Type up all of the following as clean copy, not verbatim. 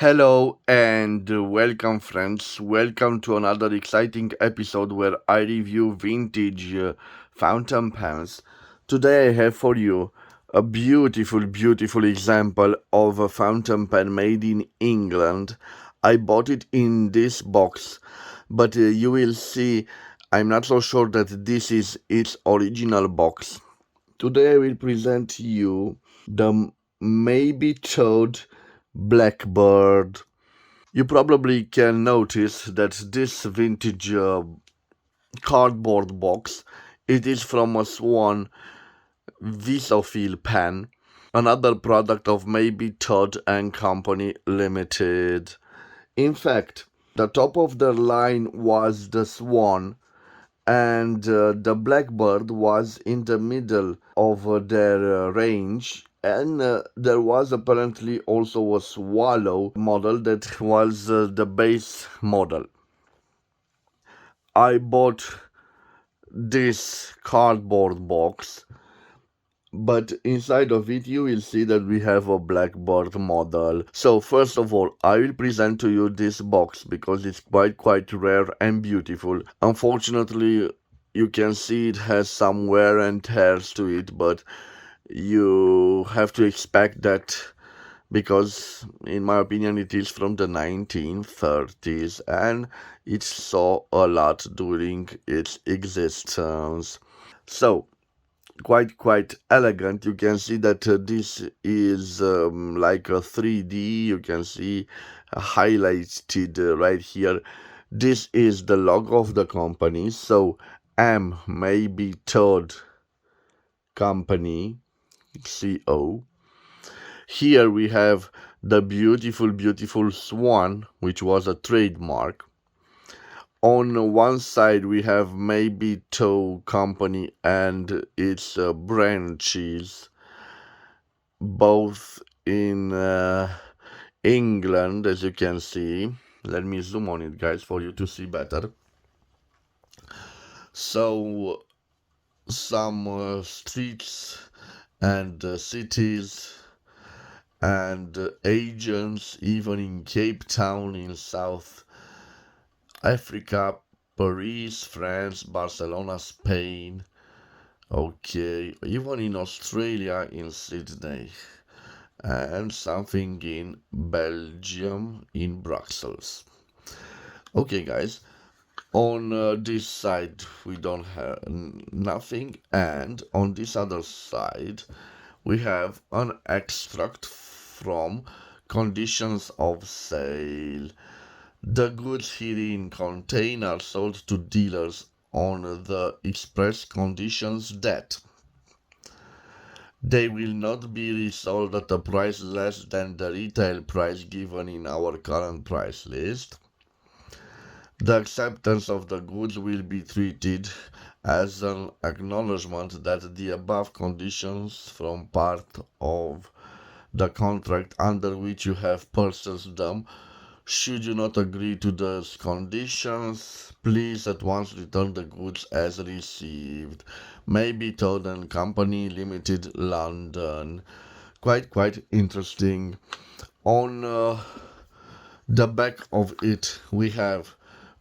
Hello and welcome, friends. Welcome to another exciting episode where I review vintage fountain pens. Today I have for you a beautiful example of a fountain pen made in England. I bought it in this box, but you will see I'm not so sure that this is its original box. Today I will present you the MABIE TODD Blackbird. You probably can notice that this vintage cardboard box, it is from a Swan Visophile pen, another product of MABIE Todd and Company Limited. In fact, the top of the line was the Swan, and the Blackbird was in the middle of their range. And there was apparently also a Swallow model that was the base model. I bought this cardboard box, but inside of it you will see that we have a Blackbird model. So first of all, I will present to you this box because it's quite rare and beautiful. Unfortunately, you can see it has some wear and tears to it, but you have to expect that because in my opinion it is from the 1930s and it saw a lot during its existence. So quite elegant. You can see that this is like a 3D. You can see highlighted right here. This is the logo of the company. So MABIE TODD Company, CO. Here we have the beautiful swan, which was a trademark. On one side we have MABIE TODD Company and its branches, both in England, as you can see. Let me zoom on it, guys, for you to see better. So some streets and cities and agents, even in Cape Town in South Africa, Paris, France, Barcelona, Spain, okay, even in Australia, in Sydney, and something in Belgium, in Brussels. Okay, guys, on this side we don't have nothing, and on this other side we have an extract from conditions of sale. The goods here in contain are sold to dealers on the express conditions that they will not be resold at a price less than the retail price given in our current price list. The acceptance of the goods will be treated as an acknowledgement that the above conditions form part of the contract under which you have purchased them. Should you not agree to those conditions, please at once return the goods as received. MABIE TODD and Company Limited, London. Quite interesting. On the back of it, we have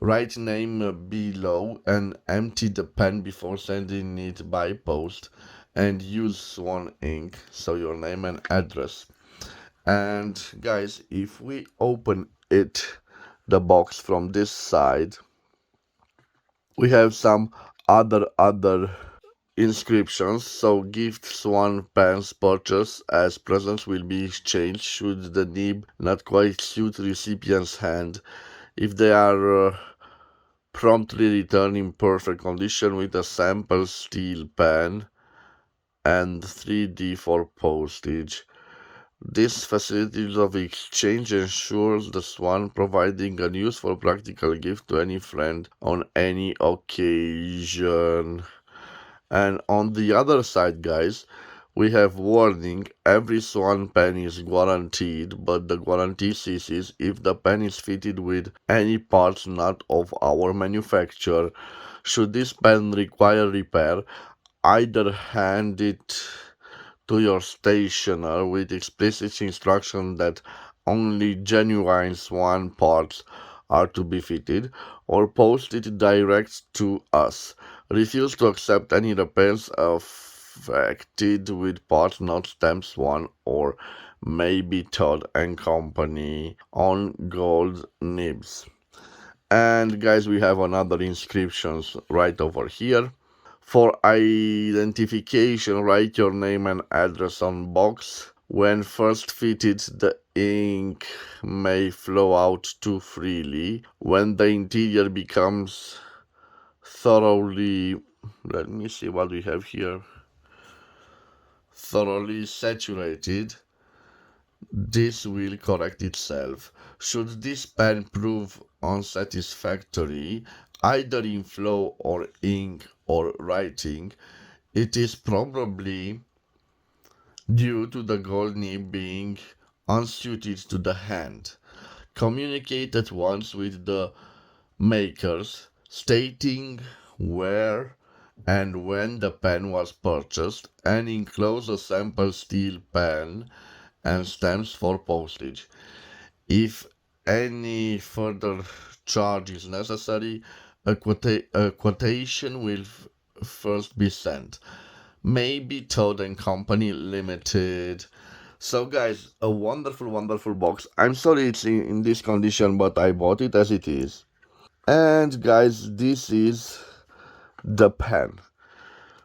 write name below and empty the pen before sending it by post, and use Swan ink, so your name and address. And guys, if we open it, the box from this side, we have some other inscriptions. So gift Swan pens purchase as presents will be exchanged should the nib not quite suit recipient's hand. If they are promptly returned in perfect condition with a sample steel pen and 3D for postage. This facility of exchange ensures the Swan providing a useful practical gift to any friend on any occasion. And on the other side, guys, we have warning: every Swan pen is guaranteed, but the guarantee ceases if the pen is fitted with any parts not of our manufacture. Should this pen require repair, either hand it to your stationer with explicit instruction that only genuine Swan parts are to be fitted, or post it direct to us. Refuse to accept any repairs affected with parts not stamped Swan or maybe Todd and Company on gold nibs. And guys, we have another inscriptions right over here. For identification, write your name and address on box. When first fitted, the ink may flow out too freely. When the interior becomes thoroughly, let me see what we have here, thoroughly saturated, this will correct itself. Should this pen prove unsatisfactory, either in flow or ink or writing, it is probably due to the gold nib being unsuited to the hand. Communicate at once with the makers, stating where and when the pen was purchased, and enclose a sample steel pen and stamps for postage. If any further charge is necessary, a quotation will first be sent. MABIE TODD and Company Limited. So guys, a wonderful, wonderful box. I'm sorry it's in this condition, but I bought it as it is. And guys, this is the pen.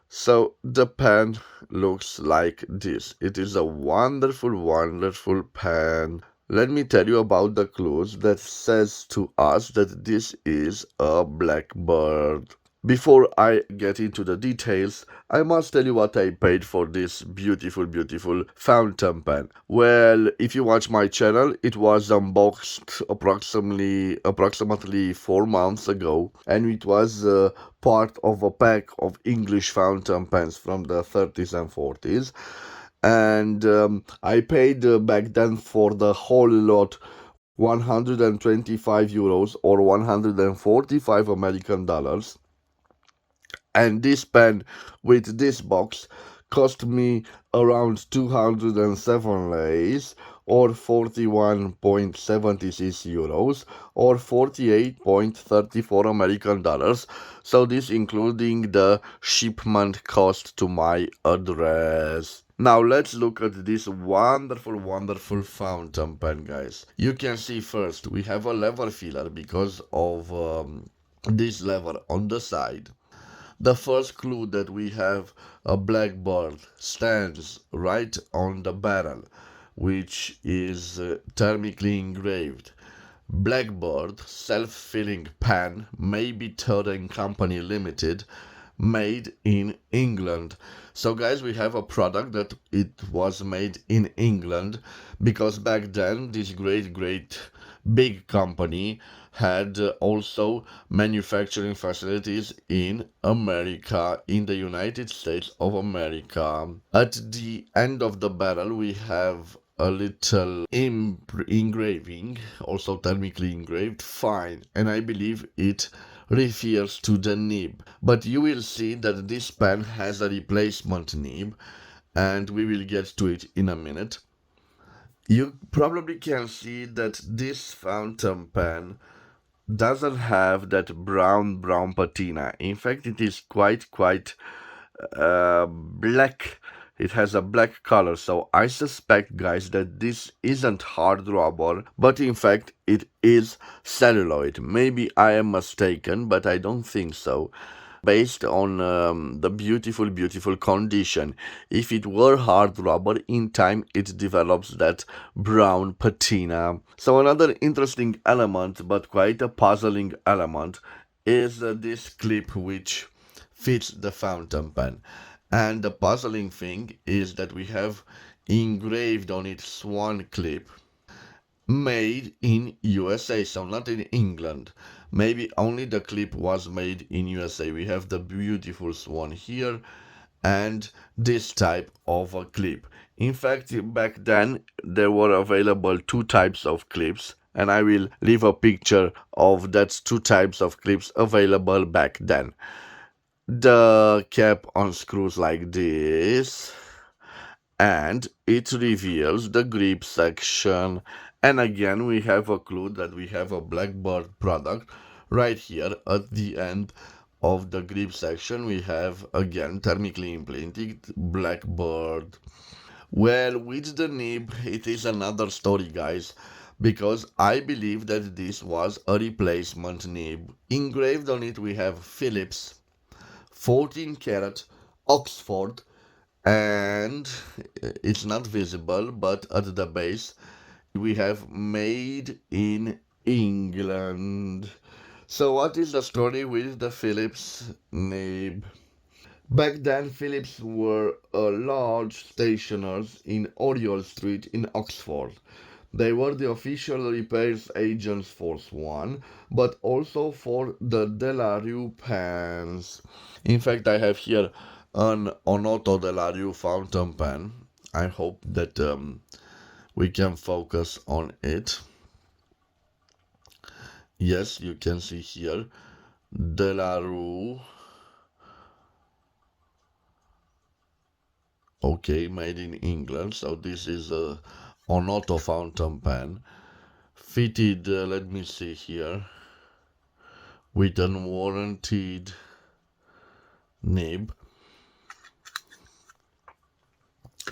So the pen looks like this. It is a wonderful, wonderful pen. Let me tell you about the clues that says to us that this is a Blackbird. Before I get into the details, I must tell you what I paid for this beautiful, beautiful fountain pen. Well, if you watch my channel, it was unboxed approximately 4 months ago, and it was part of a pack of English fountain pens from the 30s and 40s. And I paid back then for the whole lot 125 euros or 145 American dollars. And this pen with this box cost me around 207 lays or 41.76 euros or 48.34 American dollars. So this including the shipment cost to my address. Now let's look at this wonderful, wonderful fountain pen, guys. You can see first we have a lever filler because of this lever on the side. The first clue that we have a Blackbird stands right on the barrel, which is thermically engraved. Blackbird self-filling pen, MABIE TODD and Company Limited, made in England. So guys, we have a product that it was made in England because back then this great big company had also manufacturing facilities in America, in the United States of America. At the end of the barrel we have a little engraving, also thermically engraved, fine, and I believe it refers to the nib. But you will see that this pen has a replacement nib, and we will get to it in a minute. You probably can see that this fountain pen doesn't have that brown patina. In fact, it is quite black. It has a black color, so I suspect, guys, that this isn't hard rubber, but in fact it is celluloid. Maybe I am mistaken, but I don't think so. Based on the beautiful condition. If it were hard rubber, in time it develops that brown patina. So another interesting element, but quite a puzzling element, is this clip which fits the fountain pen. And the puzzling thing is that we have engraved on it swan clip made in USA, so not in England. Maybe only the clip was made in USA. We have the beautiful swan here and this type of a clip. In fact, back then there were available two types of clips, and I will leave a picture of that two types of clips available back then. The cap unscrews like this, and it reveals the grip section And again, we have a clue that we have a Blackbird product right here at the end of the grip section. We have again thermically implanted Blackbird. Well, with the nib, it is another story, guys, because I believe that this was a replacement nib. Engraved on it, we have Philips 14 karat Oxford, and it's not visible, but at the base we have made in England. So, what is the story with the Philips nib? Back then, Philips were large stationers in Oriole Street in Oxford. They were the official repairs agents for Swan, but also for the De La Rue pens. In fact, I have here an Onoto De La Rue fountain pen. I hope that we can focus on it. Yes, you can see here De La Rue. Okay, made in England. So this is a Onoto fountain pen fitted. Let me see here with an warranted nib.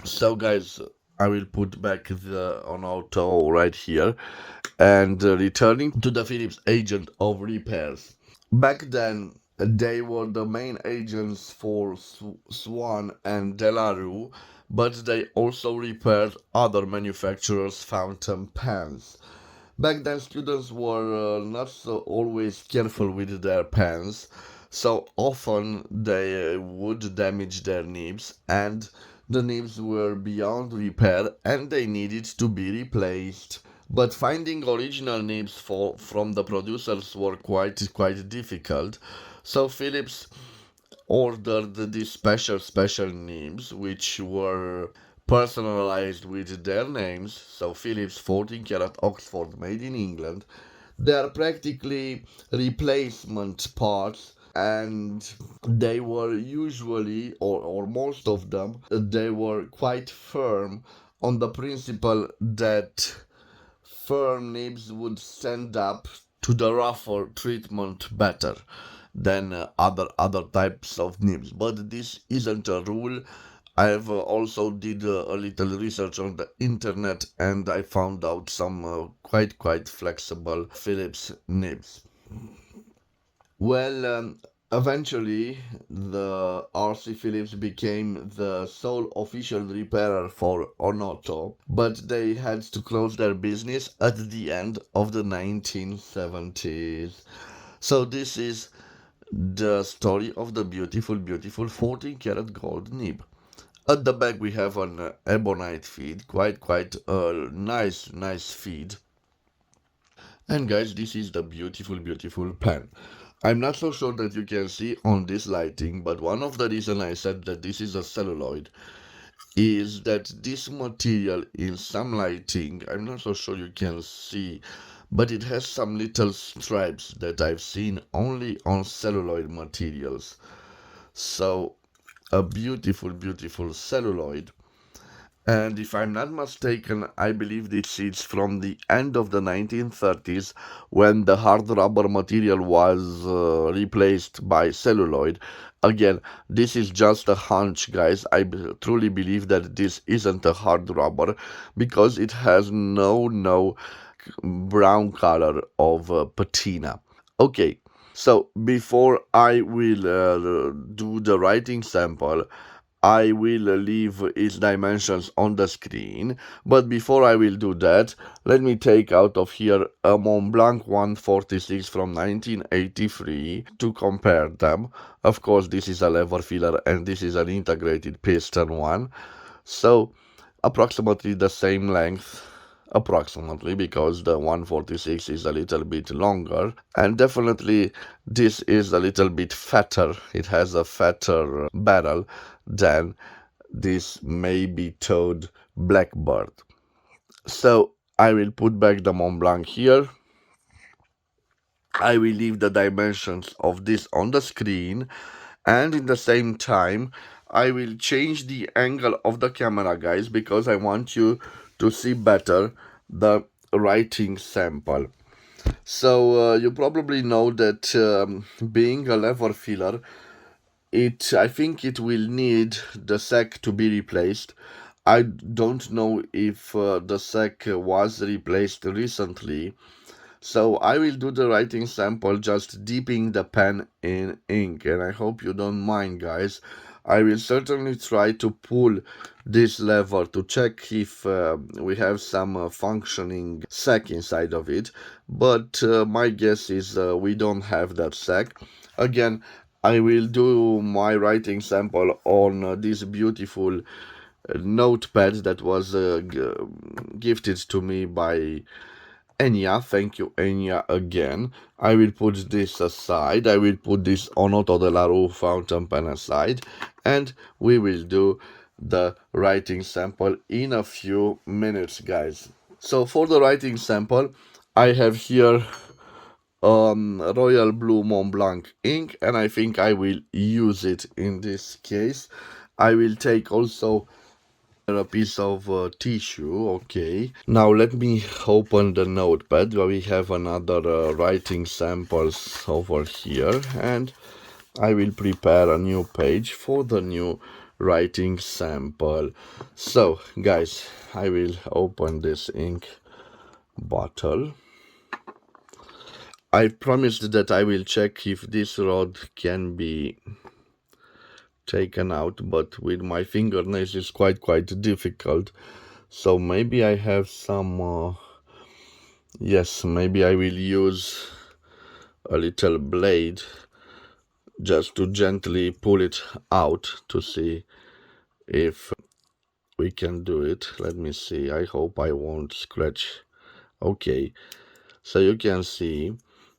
So guys, I will put back the Onoto right here and returning to the Philips agent of repairs. Back then, they were the main agents for Swan and De La Rue, but they also repaired other manufacturers' fountain pens. Back then, students were not so always careful with their pens, so often they would damage their nibs, and the nibs were beyond repair and they needed to be replaced. But finding original nibs from the producers were quite difficult, so Philips ordered these special nibs which were personalized with their names. So Philips 14 karat Oxford made in England. They are practically replacement parts, and they were usually, or most of them, they were quite firm on the principle that firm nibs would stand up to the rougher treatment better than other types of nibs. But this isn't a rule. I've also did a little research on the internet and I found out some quite flexible Philips nibs. Well, eventually the RC Philips became the sole official repairer for Onoto, but they had to close their business at the end of the 1970s. So this is the story of the beautiful 14 karat gold nib. At the back we have an ebonite feed, quite nice feed. And guys, this is the beautiful pen. I'm not so sure that you can see on this lighting, but one of the reasons I said that this is a celluloid is that this material in some lighting, I'm not so sure you can see, but it has some little stripes that I've seen only on celluloid materials. So a beautiful celluloid. And if I'm not mistaken, I believe this is from the end of the 1930s when the hard rubber material was replaced by celluloid. Again, this is just a hunch, guys. Truly believe that this isn't a hard rubber because it has no brown color of patina. Okay, so before I will do the writing sample, I will leave its dimensions on the screen, but before I will do that, let me take out of here a Montblanc 146 from 1983 to compare them. Of course, this is a lever filler and this is an integrated piston one, so approximately the same length, approximately, because the 146 is a little bit longer, and definitely this is a little bit fatter. It has a fatter barrel than this MABIE TODD Blackbird. So I will put back the Mont Blanc here. I will leave the dimensions of this on the screen, and in the same time I will change the angle of the camera, guys, because I want you to see better the writing sample. So you probably know that being a lever filler, I think it will need the sac to be replaced. I don't know if the sac was replaced recently. So I will do the writing sample just dipping the pen in ink, and I hope you don't mind, guys. I will certainly try to pull this lever to check if we have some functioning sac inside of it, but my guess is we don't have that sac. Again, I will do my writing sample on this beautiful notepad that was gifted to me by Enya. Thank you, Enya, again. I will put this aside. I will put this Onoto de la Rue fountain pen aside, and we will do the writing sample in a few minutes, guys. So for the writing sample, I have here Royal Blue Mont Blanc ink, and I think I will use it in this case. I will take also a piece of tissue. Okay, now let me open the notepad where we have another writing samples over here, and I will prepare a new page for the new writing sample. So guys, I will open this ink bottle. I promised that I will check if this rod can be taken out, but with my fingernails it's quite difficult. So maybe I have some yes, maybe I will use a little blade just to gently pull it out to see if we can do it. Let me see. I hope I won't scratch. Okay, so you can see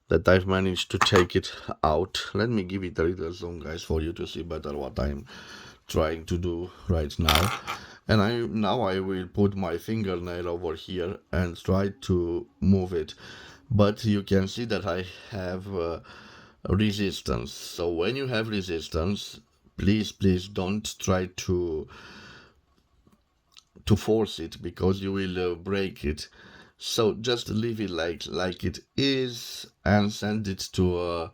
that I've managed to take it out. Let me give it a little zoom, guys, for you to see better what I'm trying to do right now. And now I will put my fingernail over here and try to move it, but you can see that I have resistance. So when you have resistance, please don't try to force it, because you will break it. So just leave it like it is and send it to a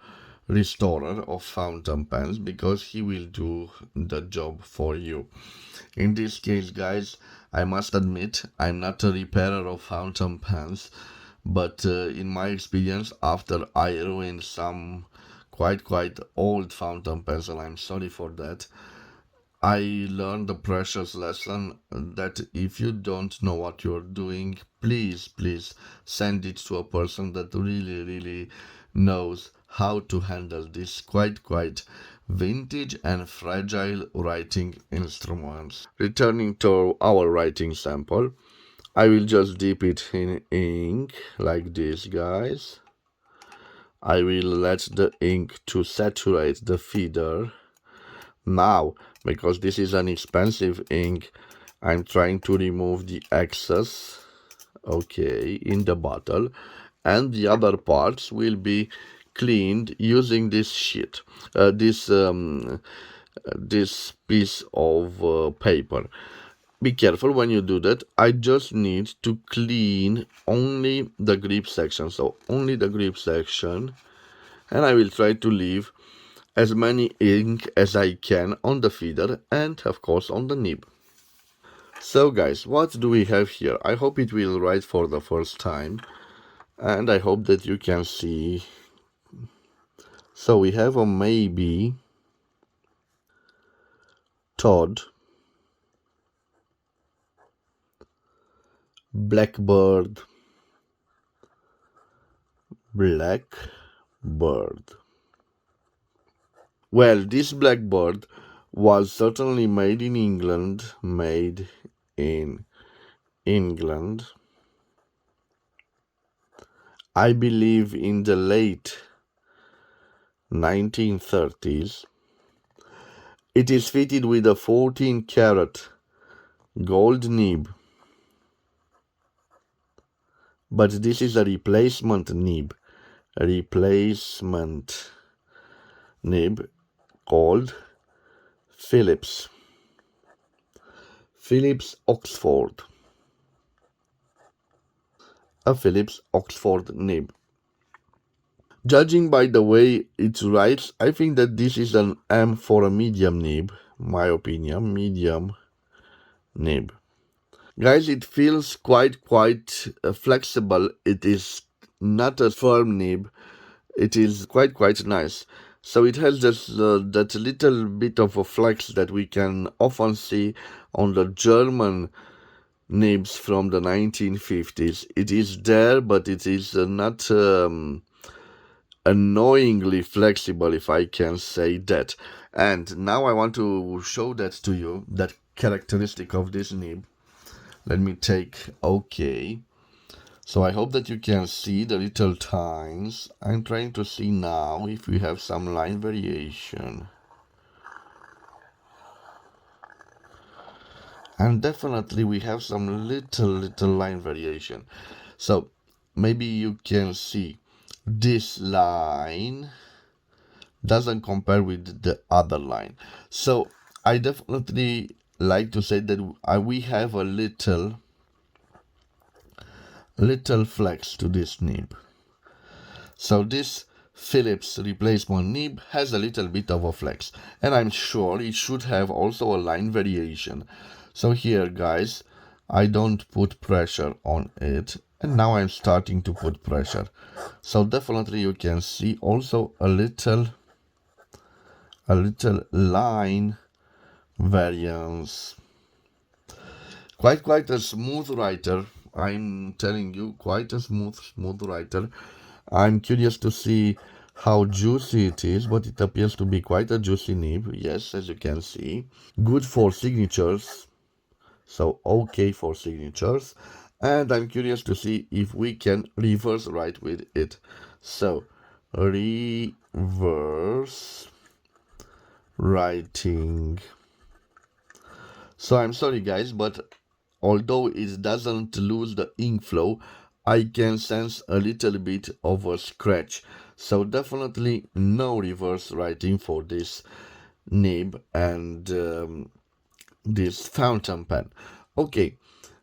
restorer of fountain pens, because he will do the job for you. In this case, guys, I must admit I'm not a repairer of fountain pens, but in my experience, after I ruined some quite old fountain pens, and I'm sorry for that, I learned the precious lesson that if you don't know what you're doing, please send it to a person that really knows how to handle this quite vintage and fragile writing instruments. Returning to our writing sample, I will just dip it in ink like this, guys. I will let the ink to saturate the feeder. Now, because this is an expensive ink, I'm trying to remove the excess, okay, in the bottle, and the other parts will be cleaned using this sheet, this piece of paper. Be careful when you do that. I just need to clean only the grip section, so only the grip section, and I will try to leave as many ink as I can on the feeder and of course on the nib. So guys, what do we have here? I hope it will write for the first time, and I hope that you can see. So we have a MABIE Todd Blackbird Blackbird. Well, this Blackbird was certainly made in England, I believe in the late 1930s. It is fitted with a 14-karat gold nib, but this is a replacement nib called Phillips Oxford. a Philips Oxford nib. Judging by the way it writes, I think that this is an M for a medium nib, my opinion, medium nib. Guys, it feels quite flexible. It is not a firm nib. It is quite nice. So it has this that little bit of a flex that we can often see on the German nibs from the 1950s. It is there, but it is not annoyingly flexible, if I can say that. And now I want to show that to you, that characteristic of this nib. Let me take OK. So I hope that you can see the little tines. I'm trying to see now if we have some line variation. And definitely we have some little line variation. So maybe you can see this line doesn't compare with the other line. So I definitely like to say that we have a little flex to this nib. So this Philips replacement nib has a little bit of a flex, and I'm sure it should have also a line variation. So here, guys, I don't put pressure on it, and now I'm starting to put pressure. So definitely you can see also a little line variance. Quite a smooth writer. I'm telling you, quite a smooth writer. I'm curious to see how juicy it is, but it appears to be quite a juicy nib. Yes, as you can see. Good for signatures. So okay for signatures. And I'm curious to see if we can reverse write with it. So reverse writing. So I'm sorry guys, but although it doesn't lose the ink flow, I can sense a little bit of a scratch. So definitely no reverse writing for this nib and this fountain pen. Okay,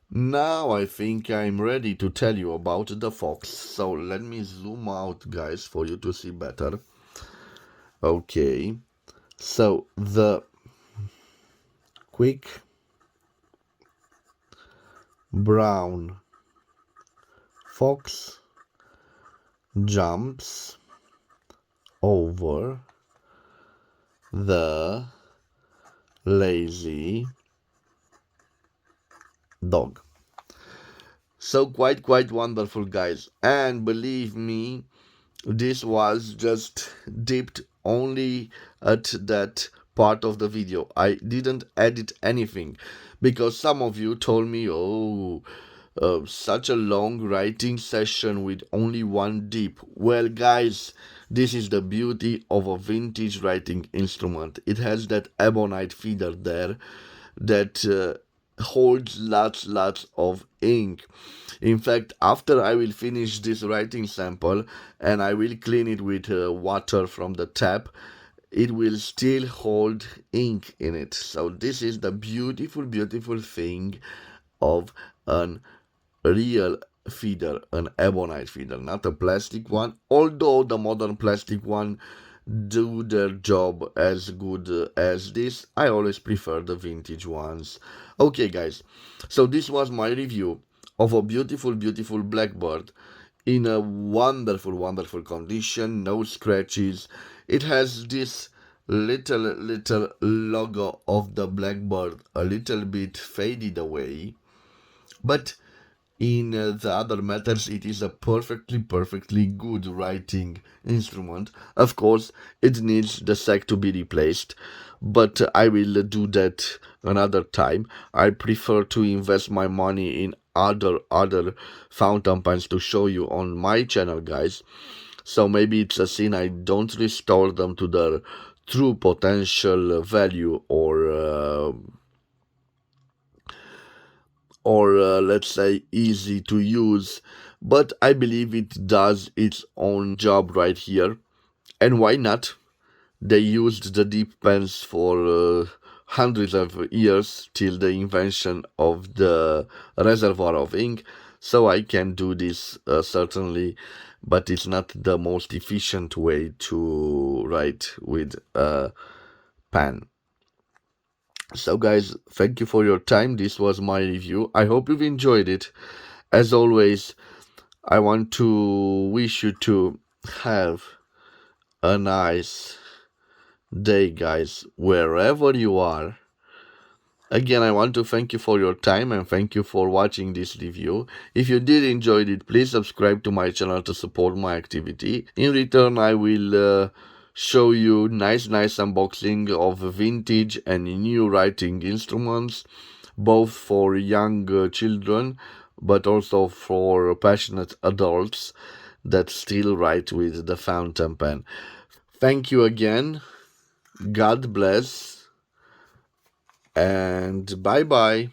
now I think I'm ready to tell you about the Fox. So let me zoom out guys for you to see better. Okay, so the quick brown fox jumps over the lazy dog. So quite wonderful guys, and believe me, this was just dipped only at that part of the video. I didn't edit anything because some of you told me, oh, such a long writing session with only one dip. Well, guys, this is the beauty of a vintage writing instrument. It has that ebonite feeder there that holds lots of ink. In fact, after I will finish this writing sample and I will clean it with water from the tap, it will still hold ink in it. So this is the beautiful thing of an real feeder, an ebonite feeder, not a plastic one, although the modern plastic one do their job as good as this. I always prefer the vintage ones. Okay guys, so this was my review of a beautiful Blackbird in a wonderful condition, no scratches. It has this little logo of the Blackbird a little bit faded away, but in the other matters, it is a perfectly good writing instrument. Of course, it needs the sack to be replaced, but I will do that another time. I prefer to invest my money in other fountain pens to show you on my channel, guys. So maybe it's a sin I don't restore them to their true potential value, or let's say easy to use, but I believe it does its own job right here. And why not? They used the deep pens for hundreds of years till the invention of the reservoir of ink. So I can do this certainly, but it's not the most efficient way to write with a pen. So guys, thank you for your time. This was my review. I hope you've enjoyed it. As always, I want to wish you to have a nice day, guys, wherever you are. Again, I want to thank you for your time and thank you for watching this review. If you did enjoy it, please subscribe to my channel to support my activity. In return, I will show you nice unboxing of vintage and new writing instruments, both for young children, but also for passionate adults that still write with the fountain pen. Thank you again. God bless. And bye bye.